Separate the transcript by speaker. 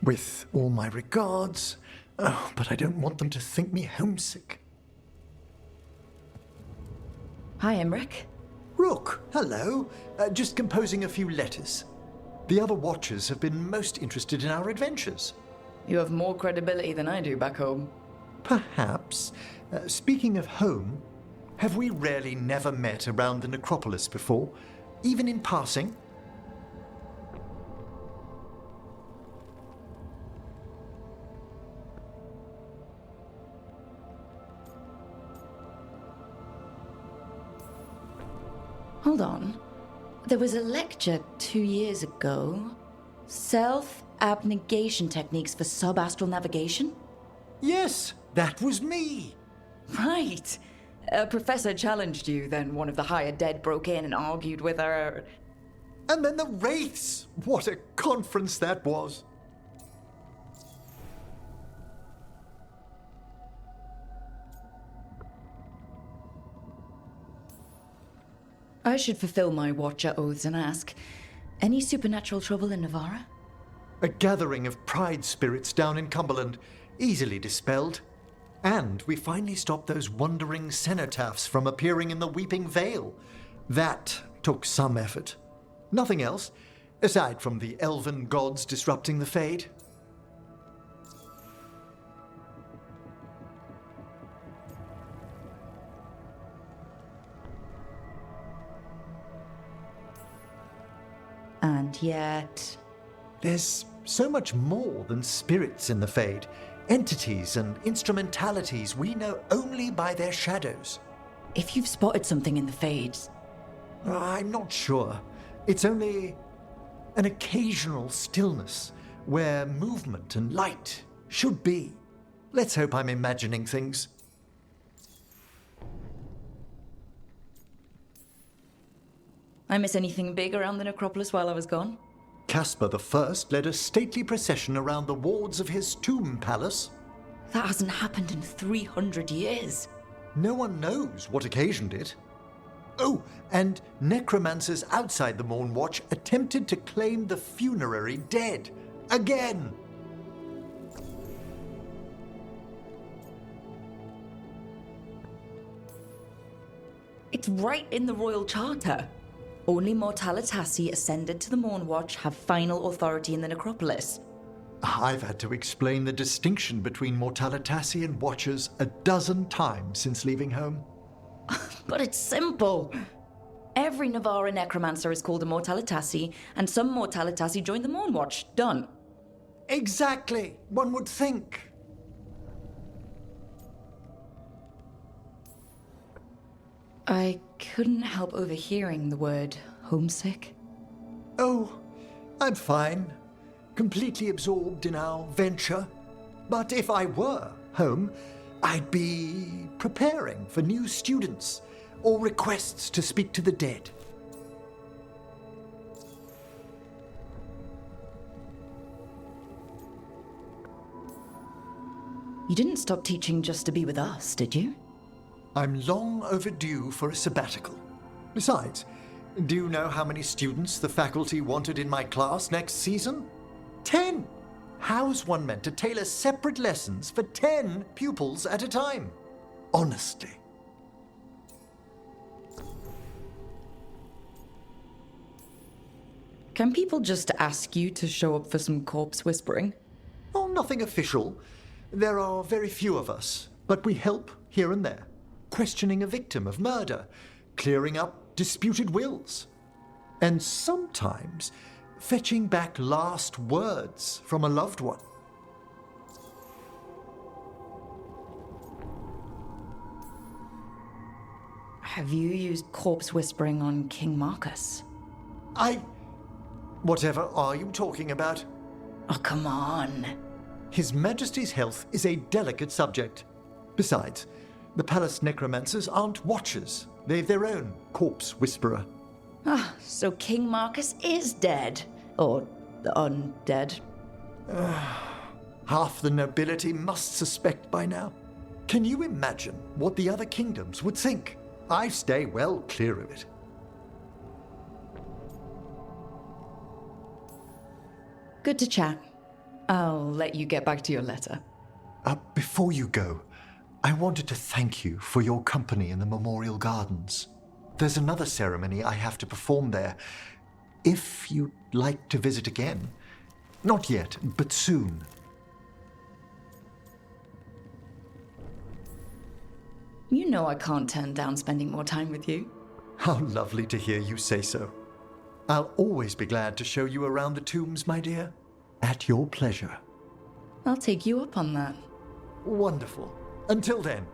Speaker 1: With all my regards. Oh, but I don't want them to think me homesick.
Speaker 2: Hi, Emmrich.
Speaker 1: Rook, hello. Just composing a few letters. The other Watchers have been most interested in our adventures.
Speaker 2: You have more credibility than I do back home.
Speaker 1: Perhaps. Speaking of home, have we rarely never met around the necropolis before, even in passing?
Speaker 2: Hold on. There was a lecture 2 years ago. Self-abnegation techniques for sub-astral navigation?
Speaker 1: Yes, that was me.
Speaker 2: Right. A professor challenged you, then one of the higher dead broke in and argued with her.
Speaker 1: And then the Wraiths! What a conference that was!
Speaker 2: I should fulfill my Watcher oaths and ask, any supernatural trouble in Navarra?
Speaker 1: A gathering of pride spirits down in Cumberland, easily dispelled. And we finally stopped those wandering cenotaphs from appearing in the Weeping Vale. That took some effort. Nothing else, aside from the elven gods disrupting the Fade.
Speaker 2: And yet...
Speaker 1: There's so much more than spirits in the Fade. Entities and instrumentalities we know only by their shadows.
Speaker 2: If you've spotted something in the Fades...
Speaker 1: I'm not sure. It's only an occasional stillness where movement and light should be. Let's hope I'm imagining things.
Speaker 2: I miss anything big around the necropolis while I was gone?
Speaker 1: Caspar I led a stately procession around the wards of his tomb palace.
Speaker 2: That hasn't happened in 300 years.
Speaker 1: No one knows what occasioned it. Oh, and necromancers outside the Mourn Watch attempted to claim the funerary dead. Again!
Speaker 2: It's right in the Royal Charter. Only Mortalitassi ascended to the Mourn Watch have final authority in the necropolis.
Speaker 1: I've had to explain the distinction between Mortalitassi and Watchers a dozen times since leaving home.
Speaker 2: But it's simple. Every Navarra necromancer is called a Mortalitassi, and some Mortalitassi join the Mourn Watch. Done.
Speaker 1: Exactly, one would think.
Speaker 2: I couldn't help overhearing the word homesick.
Speaker 1: Oh, I'm fine. Completely absorbed in our venture. But if I were home, I'd be preparing for new students or requests to speak to the dead.
Speaker 2: You didn't stop teaching just to be with us, did you?
Speaker 1: I'm long overdue for a sabbatical. Besides, do you know how many students the faculty wanted in my class next season? 10! How's one meant to tailor separate lessons for 10 pupils at a time? Honestly.
Speaker 2: Can people just ask you to show up for some corpse whispering?
Speaker 1: Oh, nothing official. There are very few of us, but we help here and there. Questioning a victim of murder, clearing up disputed wills, and sometimes fetching back last words from a loved one.
Speaker 2: Have you used corpse whispering on King Marcus?
Speaker 1: Whatever are you talking about?
Speaker 2: Oh, come on.
Speaker 1: His Majesty's health is a delicate subject. Besides, the palace necromancers aren't watchers. They've their own corpse whisperer.
Speaker 2: Ah, so King Marcus is dead. Or undead.
Speaker 1: Half the nobility must suspect by now. Can you imagine what the other kingdoms would think? I stay well clear of it.
Speaker 2: Good to chat. I'll let you get back to your letter.
Speaker 1: Before you go, I wanted to thank you for your company in the Memorial Gardens. There's another ceremony I have to perform there. If you'd like to visit again. Not yet, but soon.
Speaker 2: You know I can't turn down spending more time with you.
Speaker 1: How lovely to hear you say so. I'll always be glad to show you around the tombs, my dear. At your pleasure.
Speaker 2: I'll take you up on that.
Speaker 1: Wonderful. Until then.